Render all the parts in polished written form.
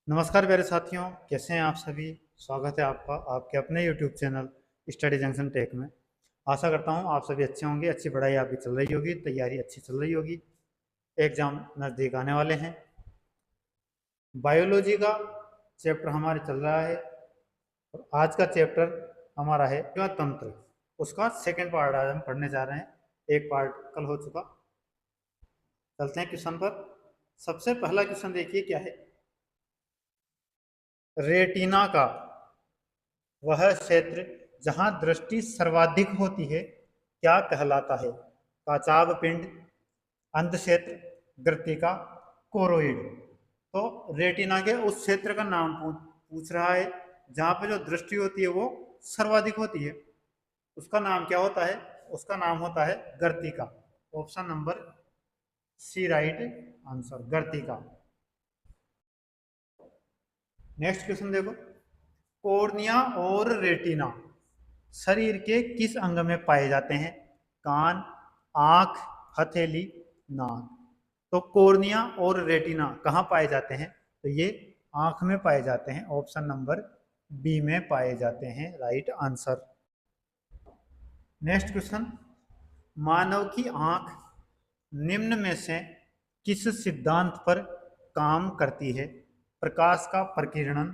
नमस्कार प्यारे साथियों, कैसे हैं आप सभी। स्वागत है आपका आपके अपने YouTube channel Study Junction Tech में। आशा करता हूं आप सभी अच्छे होंगे, अच्छी पढ़ाई आपकी चल रही होगी, तैयारी अच्छी चल रही होगी। एग्जाम नज़दीक आने वाले हैं। बायोलॉजी का चैप्टर हमारे चल रहा है और आज का चैप्टर हमारा है तंत्र। उसका सेकेंड पार्ट आज हम पढ़ने जा रहे हैं। एक पार्ट कल हो चुका। चलते हैं क्वेश्चन पर। सबसे पहला क्वेश्चन देखिए क्या है। रेटिना का वह क्षेत्र जहां दृष्टि सर्वाधिक होती है क्या कहलाता है? काचाभ पिंड, अंध क्षेत्र, वृत्तिका, कोरोइड। तो रेटिना के उस क्षेत्र का नाम पूछ रहा है जहां पे जो दृष्टि होती है वो सर्वाधिक होती है। उसका नाम क्या होता है? उसका नाम होता है गर्तिका। Option number C right answer, गर्तिका। नेक्स्ट क्वेश्चन देखो। कॉर्निया और रेटिना शरीर के किस अंग में पाए जाते हैं? कान, आंख, हथेली, नाक। तो कॉर्निया और रेटिना कहाँ पाए जाते हैं? तो ये आंख में पाए जाते हैं। ऑप्शन नंबर बी में पाए जाते हैं, राइट आंसर। Next question. मानव की आंख निम्न में से किस सिद्धांत पर काम करती है? प्रकाश का प्रकीर्णन,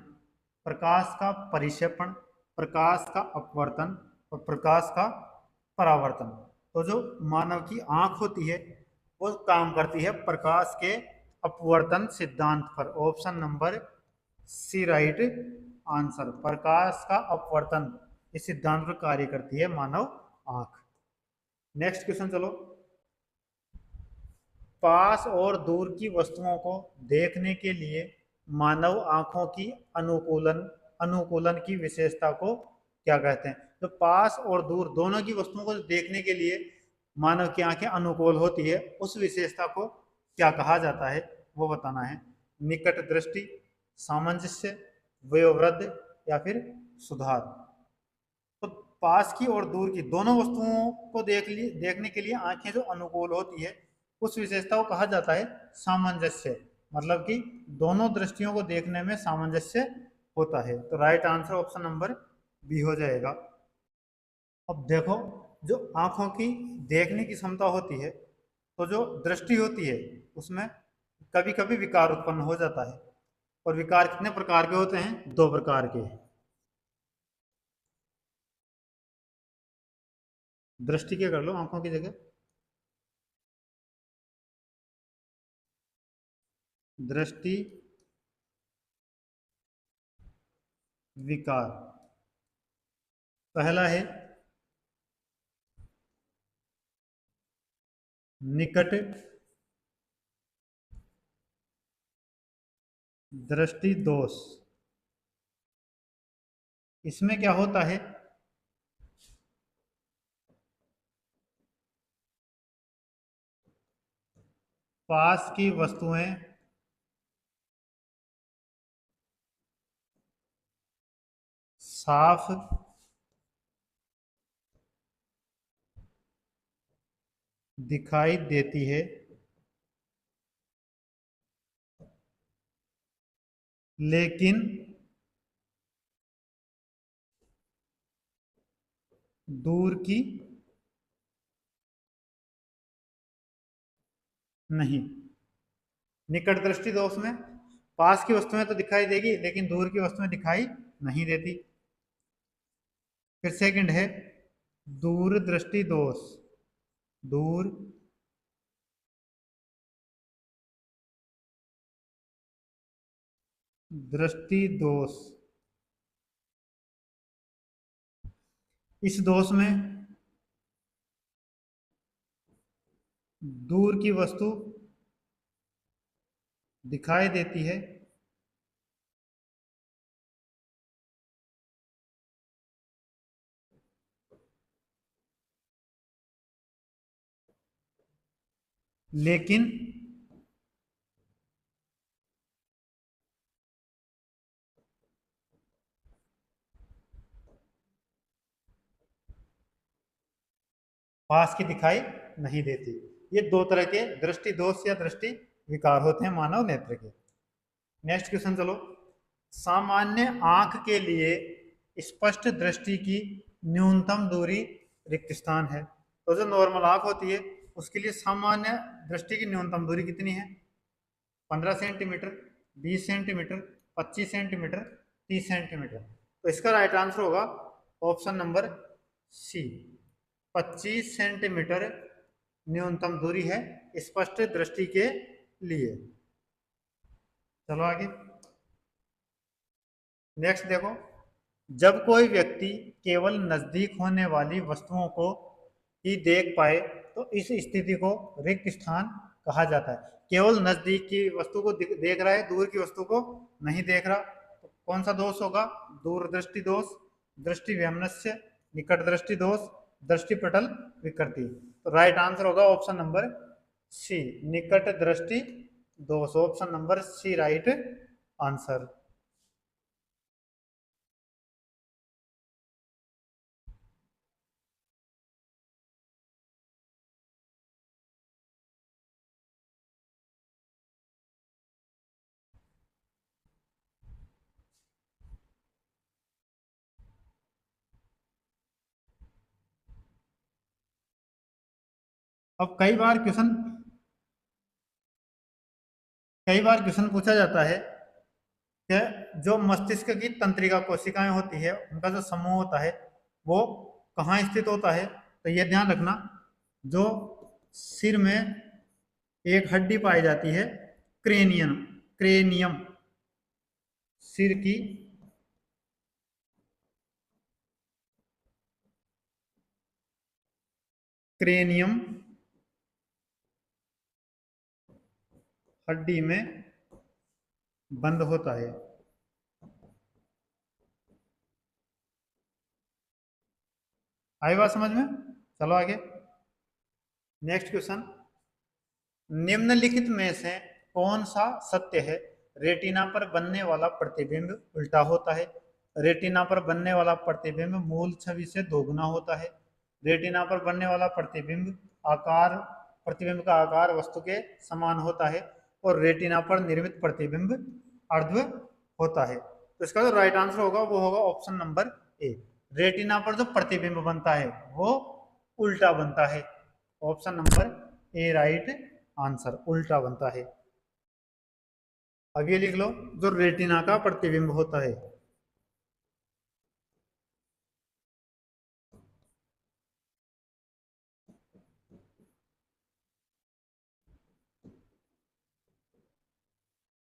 प्रकाश का परिक्षेपण, प्रकाश का अपवर्तन और प्रकाश का परावर्तन। तो जो मानव की आंख होती है वो काम करती है प्रकाश के अपवर्तन सिद्धांत पर। Option number C right answer, प्रकाश का अपवर्तन इस सिद्धांत पर कार्य करती है मानव आंख। नेक्स्ट क्वेश्चन चलो। पास और दूर की वस्तुओं को देखने के लिए मानव आंखों की अनुकूलन अनुकूलन की विशेषता को क्या कहते हैं? तो पास और दूर दोनों की वस्तुओं को देखने के लिए मानव की आंखें अनुकूल होती है, उस विशेषता को क्या कहा जाता है वो बताना है। निकट दृष्टि, सामंजस्य, वयोवृद्ध या फिर सुधार। तो पास की और दूर की दोनों वस्तुओं को देखने के लिए आंखें जो अनुकूल होती है उस विशेषता को कहा जाता है सामंजस्य। मतलब कि दोनों दृष्टियों को देखने में सामंजस्य होता है। तो right answer option number B हो जाएगा। अब देखो, जो आंखों की देखने की क्षमता होती है तो जो दृष्टि होती है उसमें कभी कभी विकार उत्पन्न हो जाता है। और विकार कितने प्रकार के होते हैं? दो प्रकार के। दृष्टि क्या कर लो आंखों की जगह, दृष्टि विकार। पहला है निकट दृष्टि दोष। इसमें क्या होता है? पास की वस्तुएं साफ दिखाई देती है लेकिन दूर की नहीं। निकट दृष्टि दोष में पास की वस्तुएं तो दिखाई देगी लेकिन दूर की वस्तुएं दिखाई नहीं देती। फिर सेकंड है दूर दृष्टि दोष। दूर दृष्टि दोष। इस दोष में दूर की वस्तु दिखाई देती है लेकिन पास की दिखाई नहीं देती। ये दो तरह के दृष्टि दोष या दृष्टि विकार होते हैं मानव नेत्र के। नेक्स्ट क्वेश्चन चलो। सामान्य आंख के लिए स्पष्ट दृष्टि की न्यूनतम दूरी रिक्त स्थान है। तो जो नॉर्मल आंख होती है उसके लिए सामान्य दृष्टि की न्यूनतम दूरी कितनी है? 15 सेंटीमीटर, 20 सेंटीमीटर, 25 सेंटीमीटर, 30 सेंटीमीटर। तो इसका राइट आंसर होगा ऑप्शन नंबर सी, 25 सेंटीमीटर न्यूनतम दूरी है स्पष्ट दृष्टि के लिए। चलो आगे नेक्स्ट देखो, जब कोई व्यक्ति केवल नजदीक होने वाली वस्तुओं को ही देख पाए तो इस स्थिति को रिक्त स्थान कहा जाता है। केवल नजदीक की वस्तु को देख रहा है, दूर की वस्तु को नहीं देख रहा, तो कौन सा दोष होगा? दूरदृष्टि दोष, दृष्टि वैमनस्य, निकट दृष्टि दोष, दृष्टिपटल विकृति। तो राइट आंसर होगा ऑप्शन नंबर सी, निकट दृष्टि दोष। Option number C right answer. अब कई बार क्वेश्चन पूछा जाता है कि जो मस्तिष्क की तंत्रिका कोशिकाएं होती है उनका जो समूह होता है वो कहाँ स्थित होता है? तो ये ध्यान रखना, जो सिर में एक हड्डी पाई जाती है, क्रेनियम, क्रेनियम, सिर की क्रेनियम हड्डी में बंद होता है। आई बात समझ में? चलो आगे नेक्स्ट क्वेश्चन, निम्नलिखित में से कौन सा सत्य है? रेटिना पर बनने वाला प्रतिबिंब उल्टा होता है। रेटिना पर बनने वाला प्रतिबिंब मूल छवि से दोगुना होता है। रेटिना पर बनने वाला प्रतिबिंब का आकार वस्तु के समान होता है और रेटिना पर निर्मित प्रतिबिंब अर्ध होता है। तो इसका जो राइट आंसर होगा वो होगा ऑप्शन नंबर ए, रेटिना पर जो प्रतिबिंब बनता है वो उल्टा बनता है। Option number A right answer, उल्टा बनता है। अब ये लिख लो, जो रेटिना का प्रतिबिंब होता है,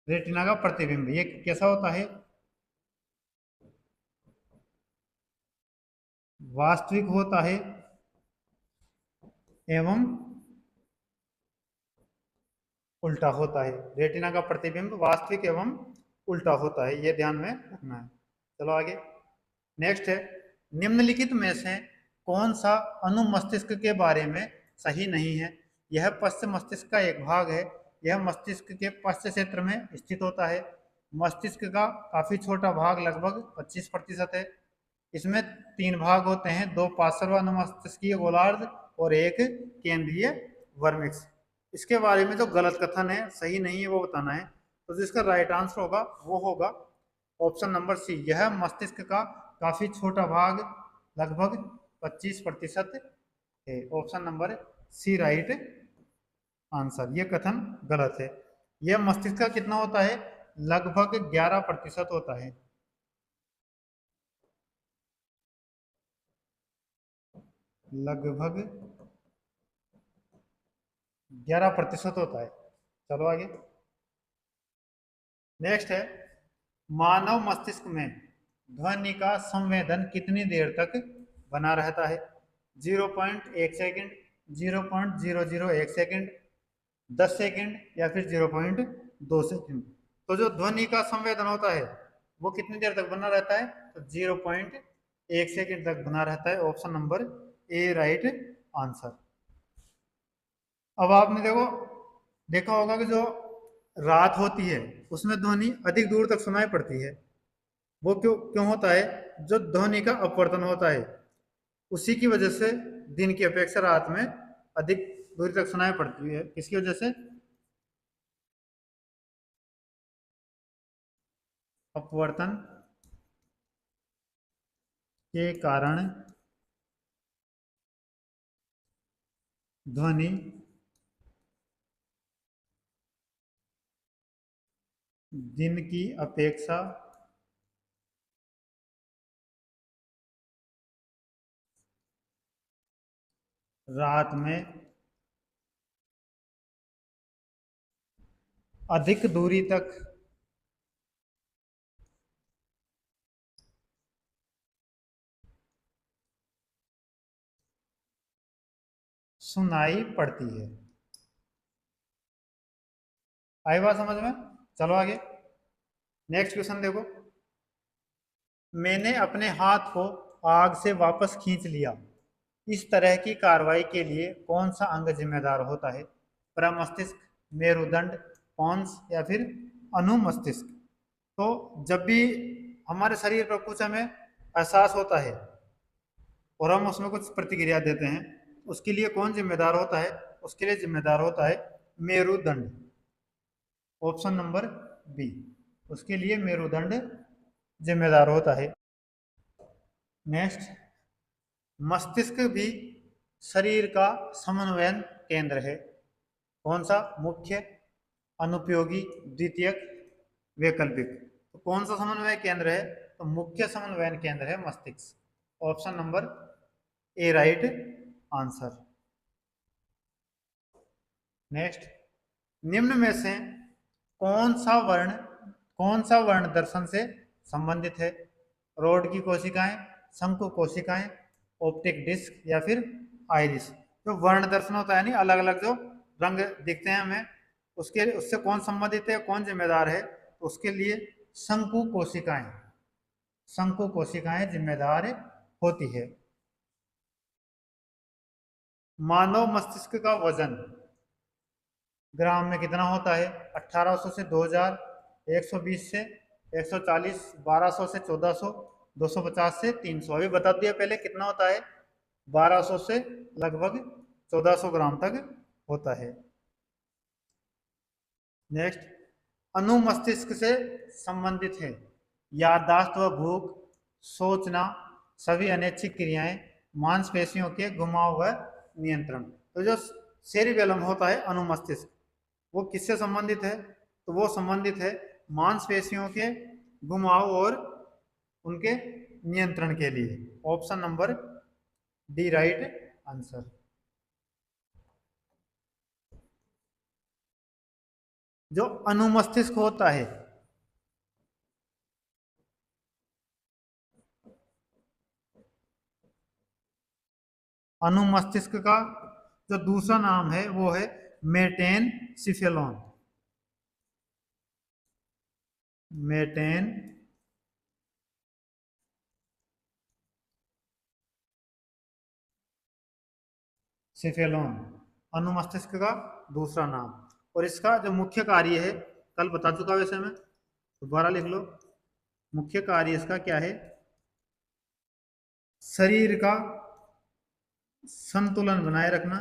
रेटिना का प्रतिबिंब ये कैसा होता है? वास्तविक होता है एवं उल्टा होता है। रेटिना का प्रतिबिंब वास्तविक एवं उल्टा होता है, ये ध्यान में रखना है। चलो आगे नेक्स्ट है, निम्नलिखित में से कौन सा अनुमस्तिष्क के बारे में सही नहीं है? यह पश्च मस्तिष्क का एक भाग है। यह मस्तिष्क के पश्च क्षेत्र में स्थित होता है। मस्तिष्क का काफी छोटा भाग लगभग 25% है। इसमें 3 भाग होते हैं, 2 पार्श्व अनुमस्तिष्कीय गोलार्ध और एक केंद्रीय वर्मिक्स। इसके बारे में जो गलत कथन है, सही नहीं है, वो बताना है। तो जिसका राइट आंसर होगा वो होगा ऑप्शन नंबर सी, यह मस्तिष्क का काफी छोटा भाग लगभग 25% है। Option number C right answer, ये कथन गलत है। यह मस्तिष्क का कितना होता है? लगभग 11% होता है। लगभग 11% होता है। चलो आगे नेक्स्ट है, मानव मस्तिष्क में ध्वनि का संवेदन कितनी देर तक बना रहता है? 0.1 सेकंड, 0.001 सेकंड, 10 सेकंड या फिर 0.2 सेकंड। तो जो ध्वनि का संवेदन होता है वो कितनी देर तक बना रहता है? तो 0.1 सेकंड तक बना रहता है। Option number A right answer. अब आपने देखा होगा कि जो रात होती है उसमें ध्वनि अधिक दूर तक सुनाई पड़ती है। वो क्यों क्यों होता है? जो ध्वनि का अपवर्तन होता है उसी की वजह से दिन की अपेक्षा रात में अधिक दूरी तक सुनाई पड़ती है। किसकी वजह से? अपवर्तन के कारण ध्वनि दिन की अपेक्षा रात में अधिक दूरी तक सुनाई पड़ती है। आई बात समझ में? चलो आगे नेक्स्ट क्वेश्चन देखो। मैंने अपने हाथ को आग से वापस खींच लिया। इस तरह की कार्रवाई के लिए कौन सा अंग जिम्मेदार होता है? प्रमस्तिष्क, मेरुदंड, पॉन्स या फिर अनुमस्तिष्क? तो जब भी हमारे शरीर पर कुछ हमें एहसास होता है और हम उसमें कुछ प्रतिक्रिया देते हैं, उसके लिए कौन जिम्मेदार होता है? उसके लिए जिम्मेदार होता है मेरुदंड। ऑप्शन नंबर बी, उसके लिए मेरुदंड जिम्मेदार होता है। नेक्स्ट, मस्तिष्क भी शरीर का समन्वयन केंद्र है। कौन सा? मुख्य, अनुपयोगी, द्वितीयक, वैकल्पिक? तो कौन सा समन्वय केंद्र है? तो मुख्य समन्वयन केंद्र है मस्तिष्क। Option number A right answer. Next, निम्न में से कौन सा वर्ण दर्शन से संबंधित है? रोड की कोशिकाएं, शंकु कोशिकाएं, ऑप्टिक डिस्क या फिर आइरिस? जो वर्ण दर्शन होता है, नहीं अलग अलग जो रंग दिखते हैं हमें, उससे कौन संबंधित है, कौन जिम्मेदार है? तो उसके लिए शंकु कोशिकाएं जिम्मेदार होती है। मानव मस्तिष्क का वजन ग्राम में कितना होता है? 1800 से 2000, 120 से 140, 1200 से 1400, 250 से 300। अभी बता दिया पहले कितना होता है? 1200 से लगभग 1400 ग्राम तक होता है। नेक्स्ट, अनुमस्तिष्क से संबंधित है याददाश्त व भूख, सोचना, सभी अनैच्छिक क्रियाएं, मांसपेशियों के घुमाव व नियंत्रण। तो जो सेरिबेलम होता है अनुमस्तिष्क, वो किससे संबंधित है? तो वो संबंधित है मांसपेशियों के घुमाव और उनके नियंत्रण के लिए। Option number D right answer. जो अनुमस्तिष्क होता है, अनुमस्तिष्क का जो दूसरा नाम है वो है मेटेनसिफेलॉन। मेटेन सिफेलॉन अनुमस्तिष्क का दूसरा नाम। और इसका जो मुख्य कार्य है, कल बता चुका वैसे मैं, दोबारा लिख लो। मुख्य कार्य इसका क्या है? शरीर का संतुलन बनाए रखना,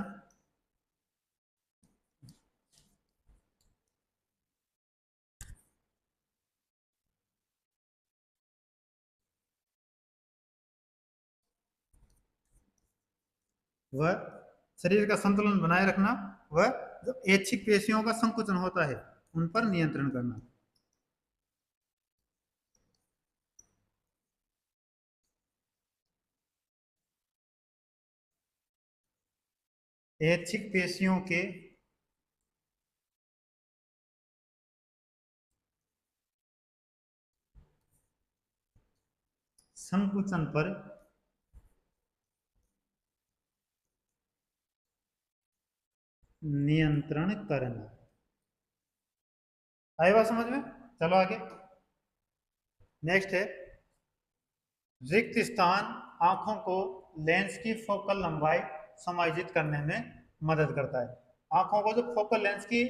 वह शरीर का संतुलन बनाए रखना, वह जो ऐच्छिक पेशियों का संकुचन होता है उन पर नियंत्रण करना। ऐच्छिक पेशियों के संकुचन पर नियंत्रण करना। आई बात समझ में? चलो आगे नेक्स्ट है, रिक्त स्थान आंखों को लेंस की फोकल लंबाई समायोजित करने में मदद करता है। आंखों को जो फोकल लेंस की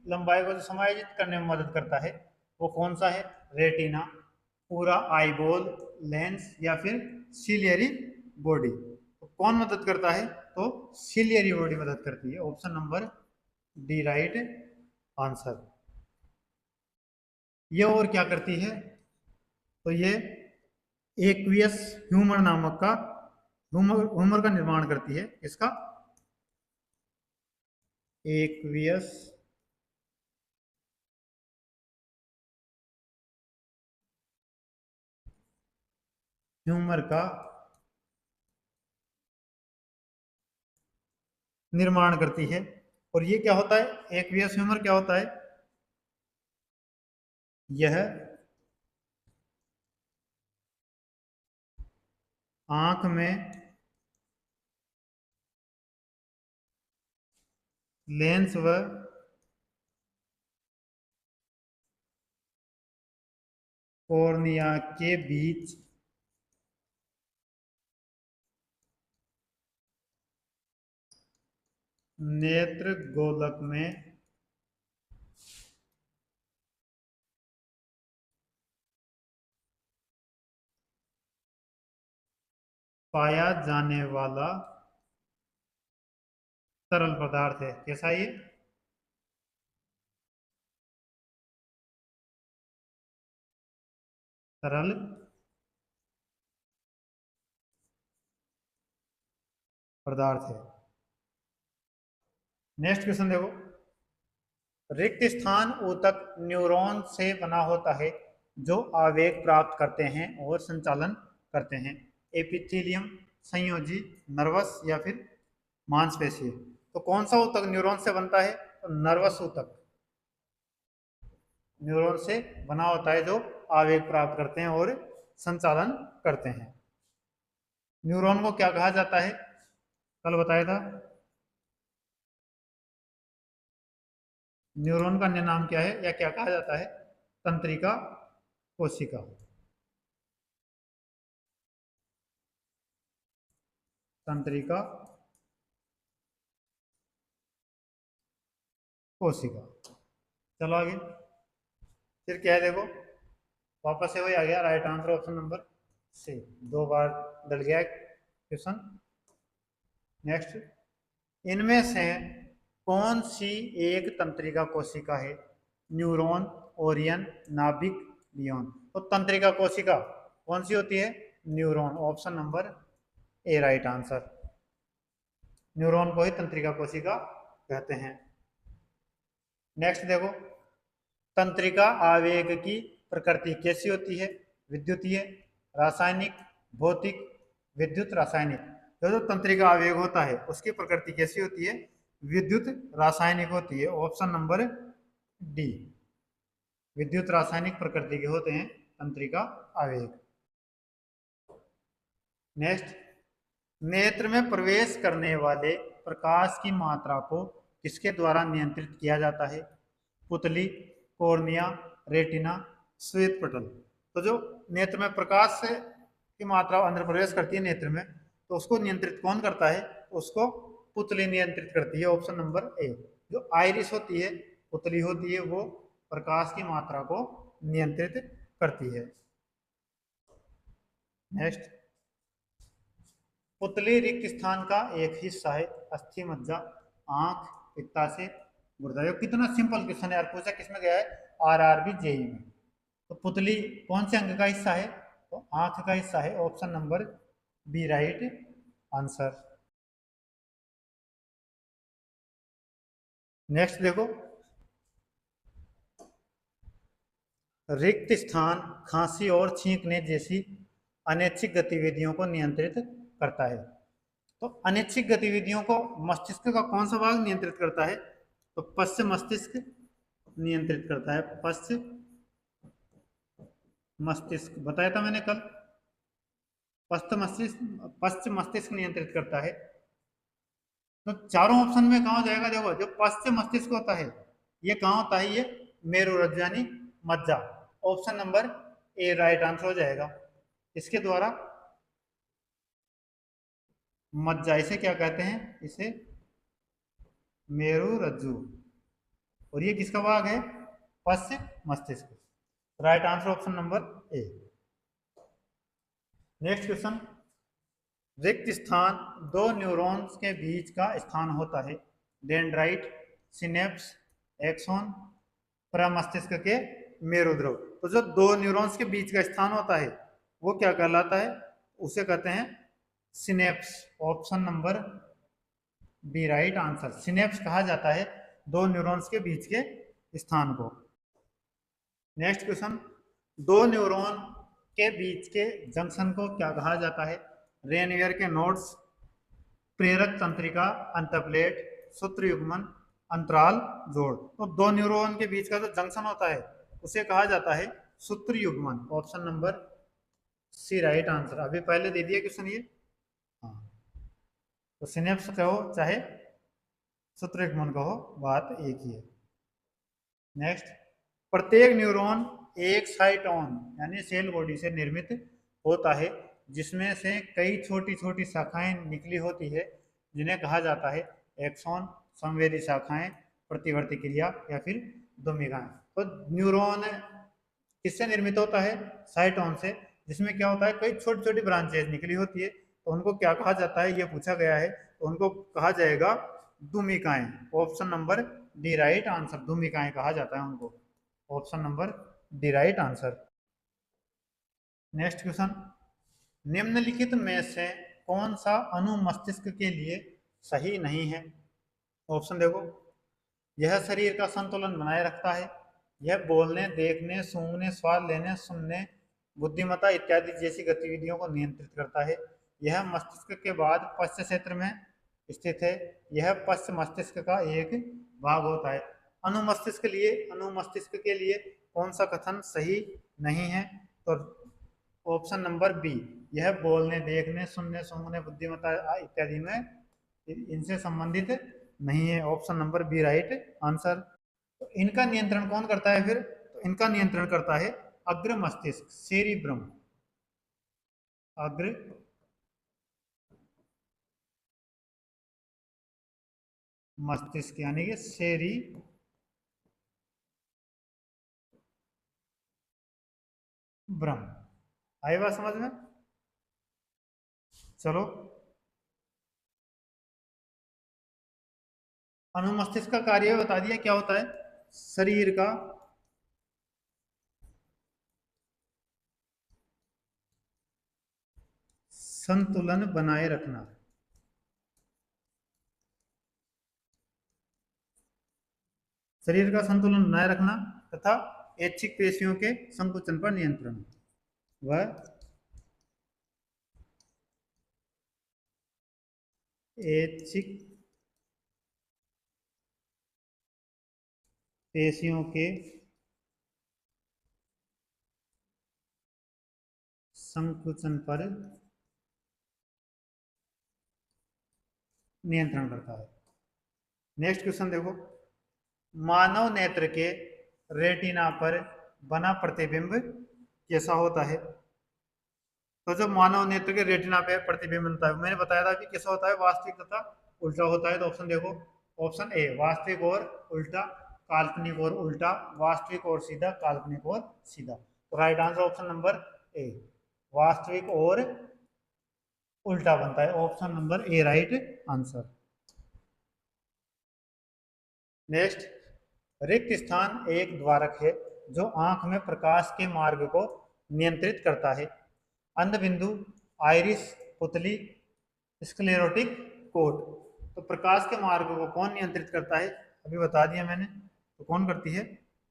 लंबाई को जो समायोजित करने में मदद करता है वो कौन सा है? रेटिना, पूरा आईबॉल लेंस या फिर सिलियरी बॉडी? तो कौन मदद करता है? तो सिलियरी बॉडी मदद करती है। Option number D right answer. ये और क्या करती है? तो ये एक्वियस ह्यूमर नामक का ह्यूमर का निर्माण करती है। इसका एक्वियस ह्यूमर का निर्माण करती है। और ये क्या होता है, एक्वियस ह्यूमर क्या होता है, यह आंख में लेंस व कॉर्निया के बीच नेत्र गोलक में पाया जाने वाला तरल पदार्थ है। कैसा ये, तरल पदार्थ है। नेक्स्ट क्वेश्चन देखो, रिक्त स्थान ऊतक न्यूरॉन से बना होता है जो आवेग प्राप्त करते हैं और संचालन करते हैं। एपिथेलियम, संयोजी, नर्वस या फिर मांसपेशी। तो कौन सा ऊतक न्यूरॉन से बनता है, तो नर्वस ऊतक न्यूरॉन से बना होता है जो आवेग प्राप्त करते हैं और संचालन करते हैं। न्यूरॉन को क्या कहा जाता है, कल बताया था। न्यूरॉन का अन्य नाम क्या है या क्या कहा जाता है, तंत्रिका कोशिका। तंत्रिका कोशिका। चलो आगे, फिर क्या है देखो, वापस से वही आ गया, right answer option number C. 2 बार डल गया क्वेश्चन। नेक्स्ट, इनमें से कौन सी एक तंत्रिका कोशिका है, न्यूरॉन, ओरियन, नाभिक, लियोन। तो तंत्रिका कोशिका कौन सी होती है, neuron. Option number A right answer. Neuron को ही तंत्रिका कोशिका कहते हैं। नेक्स्ट देखो, तंत्रिका आवेग की प्रकृति कैसी होती है, विद्युतीय, रासायनिक, भौतिक, विद्युत रासायनिक। जो तंत्रिका आवेग होता है उसकी प्रकृति कैसी होती है, विद्युत रासायनिक होती है। ऑप्शन नंबर डी, विद्युत रासायनिक प्रकृति के होते हैं तंत्रिका आवेग। नेक्स्ट, नेत्र में प्रवेश करने वाले प्रकाश की मात्रा को किसके द्वारा नियंत्रित किया जाता है, पुतली, कॉर्निया, रेटिना, श्वेत पटल। तो जो नेत्र में प्रकाश से की मात्रा अंदर प्रवेश करती है नेत्र में, तो उसको नियंत्रित कौन करता है, उसको पुतली नियंत्रित करती है। Option number A. जो आइरिस होती है, पुतली होती है, वो प्रकाश की मात्रा को नियंत्रित करती है। नेक्स्ट, पुतली रिक्त स्थान का एक हिस्सा है, अस्थि मज्जा, आंख, पित्ताशय, गुर्दा। कितना सिंपल क्वेश्चन यार, पूछा किसमें गया है, आरआरबी जेई में। तो पुतली कौन से अंग का हिस्सा है, तो आंख का हिस्सा है। Option number B right answer. Next देखो, रिक्त स्थान खांसी और छींकने जैसी अनैच्छिक गतिविधियों को नियंत्रित करता है। तो अनैच्छिक गतिविधियों को मस्तिष्क का कौन सा भाग नियंत्रित करता है, तो पश्च मस्तिष्क नियंत्रित करता है। पश्च मस्तिष्क बताया था मैंने कल, पश्च मस्तिष्क नियंत्रित करता है। तो चारों ऑप्शन में कहाँ जाएगा, देखो जो पश्च मस्तिष्क होता है ये कहाँ होता है, ये मेरुरज्जु यानी मज्जा। Option number A right answer हो जाएगा। इसके द्वारा मज्जा, इसे क्या कहते हैं, इसे मेरुरज्जु। और ये किसका भाग है, पश्च मस्तिष्क। Right answer option number A. Next question, रिक्त स्थान दो न्यूरॉन्स के बीच का स्थान होता है, डेंड्राइट, सिनेप्स, एक्सॉन, प्रमस्तिष्क के मेरुद्रव। तो जो दो न्यूरॉन्स के बीच का स्थान होता है वो क्या कहलाता है, उसे कहते हैं synapse. Option number B right answer. Synapse कहा जाता है दो न्यूरॉन्स के बीच के स्थान को। नेक्स्ट क्वेश्चन, दो न्यूरॉन के बीच के जंक्शन को क्या कहा जाता है? रेनवियर के नोड्स, प्रेरक तंत्रिका, अंतप्लेट, सूत्र युग्मन, अंतराल जोड़। तो दो न्यूरॉन के बीच का जो जंक्शन होता है उसे कहा जाता है सूत्र युग्मन। Option number C right answer. अभी पहले दे दिया क्वेश्चन ये। हाँ, तो सिनेप्स कहो चाहे सूत्र युग्मन कहो, बात एक ही है। नेक्स्ट, प्रत्येक न्यूरॉन एक साइटोन यानी सेल बॉडी से निर्मित होता है जिसमें से कई छोटी छोटी शाखाएं निकली होती है जिन्हें कहा जाता है एक्सॉन, संवेदी शाखाएं, प्रतिवर्ती क्रिया या फिर दुमिकाएं। तो न्यूरॉन किससे निर्मित होता है? साइटोन से, जिसमें क्या होता है कई छोटी छोटी ब्रांचेज निकली होती है। तो उनको क्या कहा जाता है, ये पूछा गया है, तो उनको कहा जाएगा दुमिकाएं। Option number D right answer. दुमिकाएं कहा जाता है उनको। Option number D right answer. Next question, निम्नलिखित में से कौन सा अणु मस्तिष्क के लिए सही नहीं है? ऑप्शन देखो, यह शरीर का संतुलन बनाए रखता है, यह बोलने, देखने, सूंघने, स्वाद लेने, सुनने, बुद्धिमत्ता इत्यादि जैसी गतिविधियों को नियंत्रित करता है, यह मस्तिष्क के बाद पश्च क्षेत्र में स्थित है, यह पश्च मस्तिष्क का एक भाग होता है। अनुमस्तिष्क के लिए कौन सा कथन सही नहीं है? तो ऑप्शन नंबर बी, यह बोलने, देखने, सुनने, सूंघने, बुद्धिमत्ता इत्यादि में इनसे संबंधित नहीं है। Option number B right answer. तो इनका नियंत्रण कौन करता है फिर? तो इनका नियंत्रण करता है अग्र मस्तिष्क, सेरिब्रम। अग्र मस्तिष्क यानी कि सेरिब्रम। आई बात समझ में? चलो, अनुमस्तिष्क का कार्य बता दिया क्या होता है? शरीर का संतुलन बनाए रखना। शरीर का संतुलन बनाए रखना तथा ऐच्छिक पेशियों के संकुचन पर नियंत्रण। वह ऐच्छिक पेशियों के संकुचन पर नियंत्रण करता है। नेक्स्ट क्वेश्चन देखो, मानव नेत्र के रेटिना पर बना प्रतिबिंब कैसा होता है? तो जब मानव नेत्र के रेटिना पे प्रतिबिंब बनता है, मैंने बताया था कि कैसा होता है, वास्तविक तथा उल्टा होता है। तो ऑप्शन देखो, ऑप्शन ए वास्तविक और उल्टा, काल्पनिक और उल्टा, वास्तविक और सीधा, काल्पनिक और सीधा। तो right answer option number A, वास्तविक और उल्टा बनता है। Option number A right answer. Next, रिक्त स्थान एक द्वारक है जो आंख में प्रकाश के मार्ग को नियंत्रित करता है। अंध बिंदु, आइरिस, पुतली, स्क्लेरोटिक कोट। तो प्रकाश के मार्ग को कौन नियंत्रित करता है? अभी बता दिया मैंने। तो कौन करती है?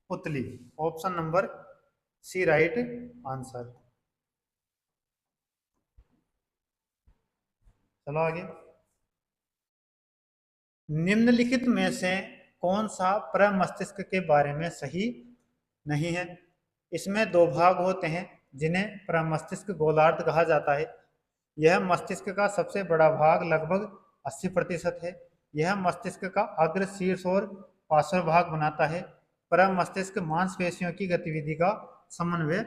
पुतली। Option number C right answer. चलो आगे, निम्नलिखित में से कौन सा प्रमस्तिष्क के बारे में सही नहीं है? इसमें दो भाग होते हैं जिन्हें प्रमस्तिष्क गोलार्ध कहा जाता है। यह मस्तिष्क का सबसे बड़ा भाग लगभग 80% है। यह मस्तिष्क का अग्र, शीर्ष और पार्श्व भाग बनाता है। प्रमस्तिष्क मांसपेशियों की गतिविधि का समन्वय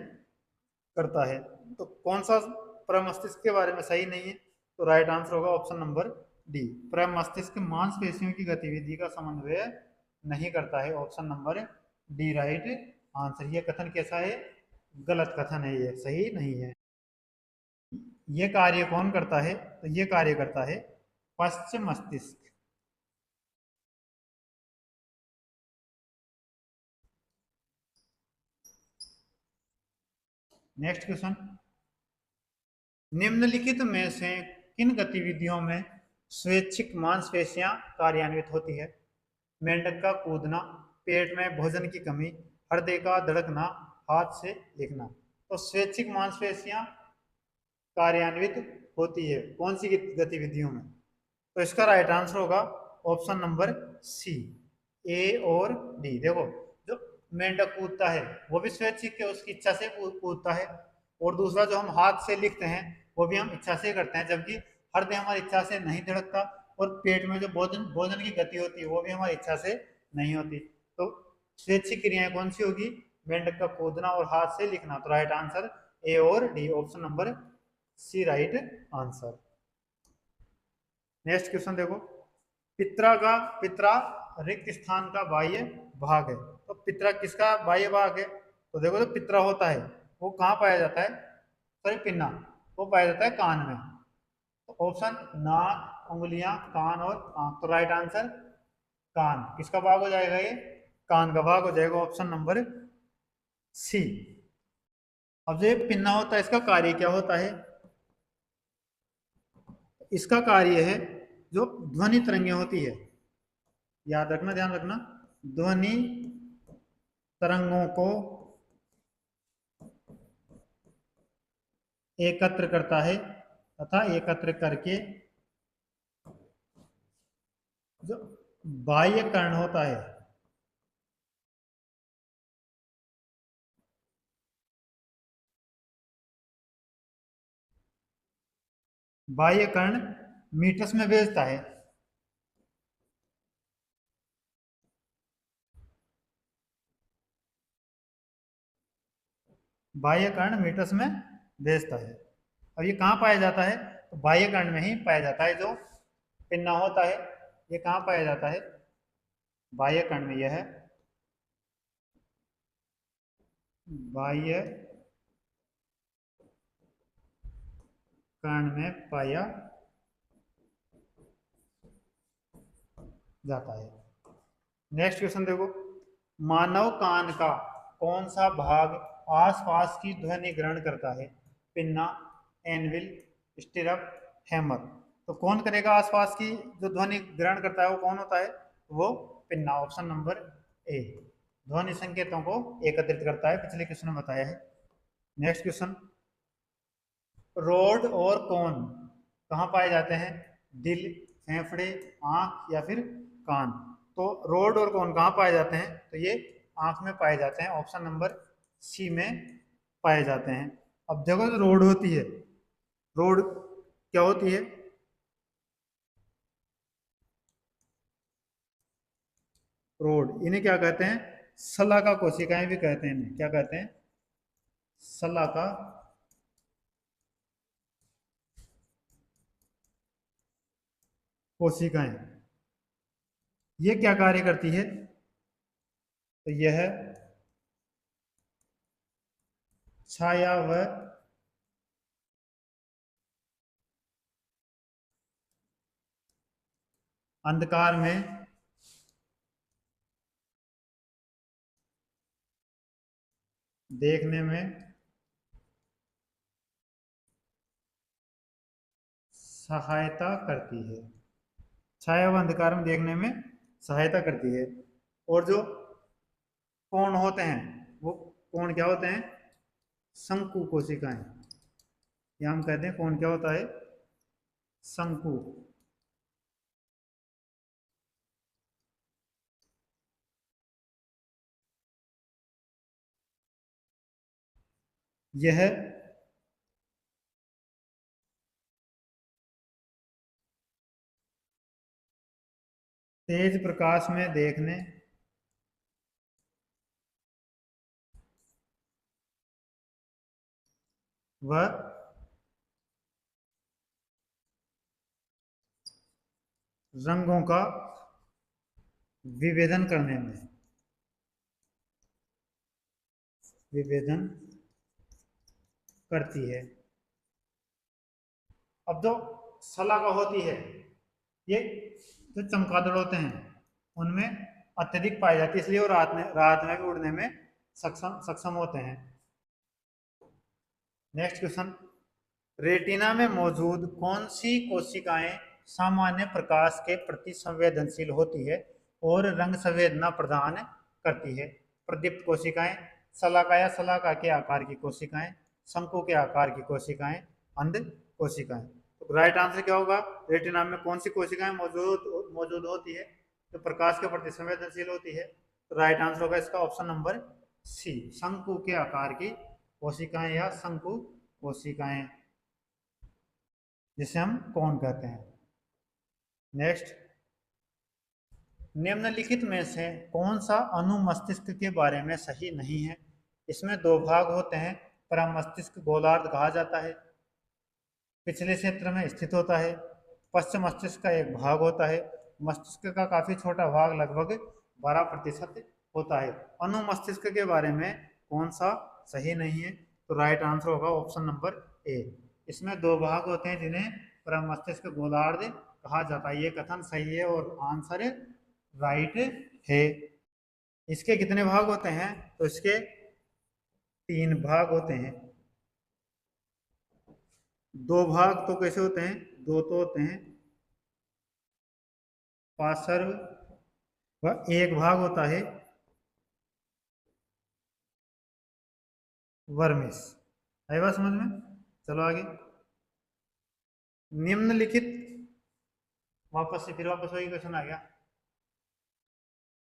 करता है। तो कौन सा प्रमस्तिष्क के बारे में सही नहीं है? तो राइट आंसर होगा ऑप्शन नंबर डी, प्रमस्तिष्क मांसपेशियों की गतिविधि का समन्वय नहीं करता है। Option number D right answer. ये कथन कैसा है? गलत कथन है, ये सही नहीं है। ये कार्य कौन करता है? तो ये कार्य करता है पश्चिम मस्तिष्क। नेक्स्ट क्वेश्चन, निम्नलिखित में से किन गतिविधियों में स्वैच्छिक मांसपेशियां कार्यान्वित होती है? मेंढक का कूदना, पेट में भोजन की कमी, हृदय का धड़कना, हाथ से लिखना। तो स्वैच्छिक मांसपेशियां कार्यान्वित होती है कौन सी गतिविधियों में? तो इसका राइट आंसर होगा ऑप्शन नंबर सी, ए और डी। देखो, जो मेंढक कूदता है वो भी स्वैच्छिक है, उसकी इच्छा से कूदता है। और दूसरा जो हम हाथ से लिखते हैं वो भी हम इच्छा से करते हैं, जबकि हृदय हमारी इच्छा से नहीं धड़कता। और पेट में जो भोजन भोजन की गति होती है वो भी हमारी इच्छा से नहीं होती। तो स्वैच्छिक क्रियाएं कौन सी होगी? मेंढक का कूदना और हाथ से लिखना। तो राइट आंसर ए और D, option number C right answer. Next question देखो, पित्रा रिक्त स्थान का बाह्य भाग है। तो पित्रा किसका बाह्य भाग है? तो देखो, जो पित्रा होता है वो कहाँ पाया जाता है? सॉरी, पिन्ना, वो पाया जाता है कान में। तो ऑप्शन नाक, उंगलियां, कान और आंख। तो राइट आंसर कान। किसका भाग हो जाएगा ये? कान का भाग हो जाएगा, ऑप्शन नंबर सी। अब जो पिन्ना होता है इसका कार्य क्या होता है? इसका कार्य है, जो ध्वनि तरंगे होती है, याद रखना, ध्यान रखना, ध्वनि तरंगों को एकत्र करता है तथा एकत्र करके जो बाह्य कर्ण होता है, बाह्य कर्ण मीटर्स में भेजता है। बाह्य कर्ण मीटर्स में भेजता है। अब ये कहाँ पाया जाता है? तो बाह्य कर्ण में ही पाया जाता है। जो पिन्ना होता है ये कहाँ पाया जाता है? बाह्य कर्ण में। यह है बाह्य कर्ण में पाया जाता है। नेक्स्ट क्वेश्चन देखो, मानव कान का कौन सा भाग आसपास की ध्वनि ग्रहण करता है? Pinna, anvil, stirrup, hammer. तो कौन करेगा आसपास की जो ध्वनि ग्रहण करता है? वो कौन होता है? वो पिन्ना, ऑप्शन नंबर ए। ध्वनि संकेतों को एकत्रित करता है, पिछले क्वेश्चन में बताया है। नेक्स्ट क्वेश्चन, रोड और कोन कहाँ पाए जाते हैं? दिल, फेफड़े, आंख या फिर कान। तो रोड और कोन कहाँ पाए जाते हैं? तो ये आंख में पाए जाते हैं, ऑप्शन नंबर सी में पाए जाते हैं। अब देखो, जो रोड होती है, रोड क्या होती है? रोड, इन्हें क्या कहते हैं? शलाका कोशिकाएं भी कहते हैं। इन्हें क्या कहते हैं? शलाका कोशिकाएं। ये क्या कार्य करती है? तो यह छाया व अंधकार में देखने में सहायता करती है। छाया व अंधकार में देखने में सहायता करती है। और जो कोण होते हैं, वो कोण क्या होते हैं? शंकु कोशिकाएं। या हम कहते हैं कोण क्या होता है? शंकु। यह तेज प्रकाश में देखने व रंगों का विभेदन करने में विभेदन करती है। अब जो शलाका होती है, ये जो चमगादड़ होते हैं उनमें अत्यधिक पाई जाती है, इसलिए वो रात में भी उड़ने में सक्षम सक्षम होते हैं। नेक्स्ट क्वेश्चन, रेटिना में मौजूद कौन सी कोशिकाएं सामान्य प्रकाश के प्रति संवेदनशील होती है और रंग संवेदना प्रदान करती है? प्रदीप्त कोशिकाएं, शलाका या शलाका के आकार की कोशिकाएं, शंकु के आकार की कोशिकाएं, अंध कोशिकाएं। तो राइट आंसर क्या होगा? रेटिना में कौन सी कोशिकाएं मौजूद होती है जो प्रकाश के प्रति संवेदनशील होती है? तो राइट आंसर होगा इसका ऑप्शन नंबर सी, शंकु के आकार की कोशिकाएं या शंकु कोशिकाएं, जिसे हम कोन कहते हैं। नेक्स्ट, निम्नलिखित में से कौन सा अनुमस्तिष्क के बारे में सही नहीं है? इसमें दो भाग होते हैं। प्रमस्तिष्क गोलार्ध कहा जाता है, पिछले क्षेत्र में स्थित होता है। पश्चिम मस्तिष्क का एक भाग होता है, मस्तिष्क का काफी छोटा भाग लगभग 12% होता है। अनुमस्तिष्क के बारे में कौन सा सही नहीं है? तो राइट आंसर होगा ऑप्शन नंबर ए। इसमें दो भाग होते हैं जिन्हें प्रमस्तिष्क गोलार्ध कहा जाता है। ये कथन सही है और आंसर राइट है। इसके कितने भाग होते हैं? तो इसके 3 भाग होते हैं। 2 भाग तो कैसे होते हैं? 2 तो होते हैं पार्श्व व 1 भाग होता है वर्मिस। आई बात समझ में? चलो आगे। निम्नलिखित, वापस वही क्वेश्चन आ गया।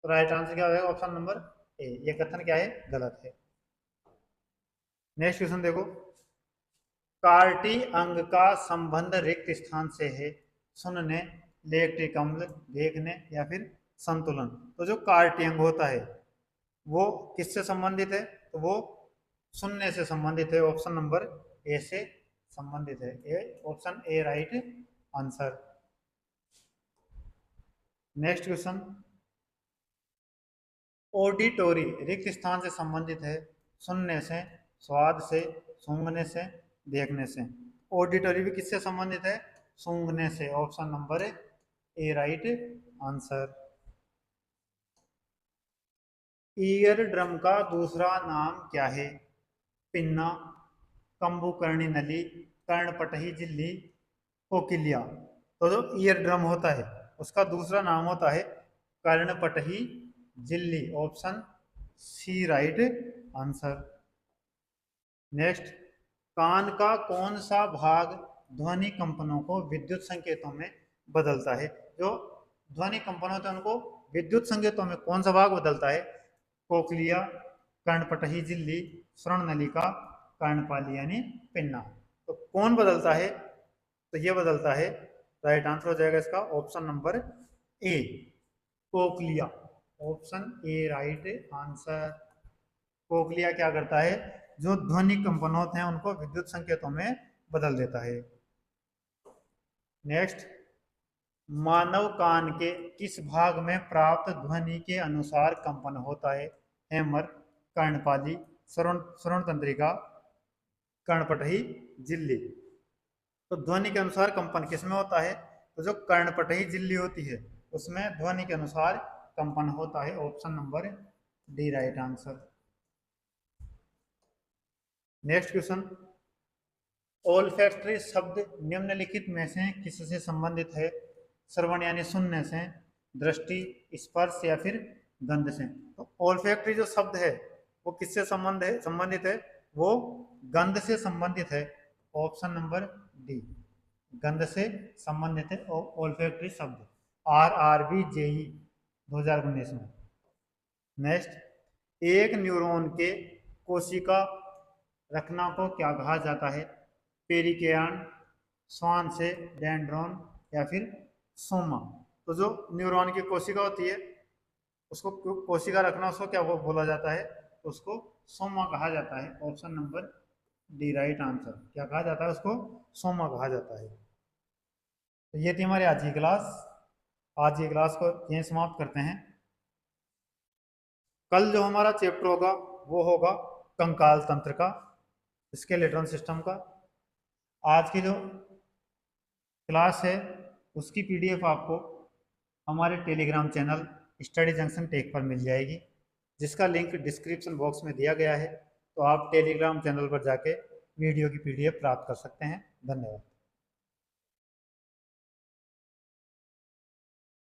तो राइट आंसर क्या हो जाएगा? Option number A. ये कथन क्या है? गलत है। नेक्स्ट क्वेश्चन देखो, कार्टी अंग का संबंध रिक्त स्थान से है। सुनने, लैक्टिक अम्ल, देखने या फिर संतुलन। तो जो कार्टी अंग होता है वो किससे संबंधित है? तो वो सुनने से संबंधित है। ऑप्शन नंबर ए से संबंधित है। A, option A right answer. Next question, auditory रिक्त स्थान से संबंधित है। सुनने से, स्वाद से, सूंघने से, देखने से। ऑडिटोरी भी किससे संबंधित है? सूंघने से। Option number A right answer. Ear drum का दूसरा नाम क्या है? पिन्ना, कंबुकर्णी नली, कर्णपटही झिल्ली, कोकिलिया। तो जो ईयर ड्रम होता है उसका दूसरा नाम होता है कर्णपटही झिल्ली। Option C right answer. Next, कान का कौन सा भाग ध्वनि कंपनों को विद्युत संकेतों में बदलता है? जो ध्वनि कंपन होते हैं उनको विद्युत संकेतों में कौन सा भाग बदलता है? कोक्लिया, कर्णपटही झिल्ली, श्रवण नलिका, कर्णपाली यानी पिन्ना। तो कौन बदलता है? तो ये बदलता है, राइट आंसर हो जाएगा इसका option number A, cochlea. Option A right answer. Cochlea क्या करता है? जो ध्वनि कंपन होते हैं उनको विद्युत संकेतों में बदल देता है। नेक्स्ट, मानव कान के किस भाग में प्राप्त ध्वनि के अनुसार कंपन होता है? हेमर, कर्णपाली, श्रवण तंत्रिका, कर्णपटही झिल्ली। तो ध्वनि के अनुसार कंपन किसमें होता है? तो जो कर्णपटही झिल्ली होती है उसमें ध्वनि के अनुसार कंपन होता है। Option number D right answer. Next question, olfactory शब्द निम्नलिखित में से किससे संबंधित है? श्रवण यानी सुनने से, दृष्टि, स्पर्श या फिर गंध से। तो ओल्फैक्टरी जो शब्द है वो किससे संबंधित है? वो गंध से संबंधित है। ऑप्शन नंबर डी, गंध से संबंधित है ओल्फैक्टरी शब्द। RRB JEE 2019 में। नेक्स्ट, एक न्यूरॉन के कोशिका रचना को क्या कहा जाता है? पेरिकेयन, स्वान से, डेंड्रॉन या फिर सोमा। तो जो न्यूरॉन की कोशिका होती है उसको कोशिका रखना उसको क्या बोला जाता है? तो उसको सोमा कहा जाता है। Option number D right answer. क्या कहा जाता है उसको? सोमा कहा जाता है। तो ये थी हमारी आज की क्लास। आज की क्लास को यहीं समाप्त करते हैं। कल जो हमारा चैप्टर होगा वो होगा कंकाल तंत्र का, स्केलेटन सिस्टम का। आज की जो क्लास है उसकी PDF आपको हमारे Telegram channel Study Junction Tech पर मिल जाएगी, जिसका लिंक डिस्क्रिप्शन बॉक्स में दिया गया है। तो आप टेलीग्राम चैनल पर जाके वीडियो की पीडीएफ प्राप्त कर सकते हैं। धन्यवाद।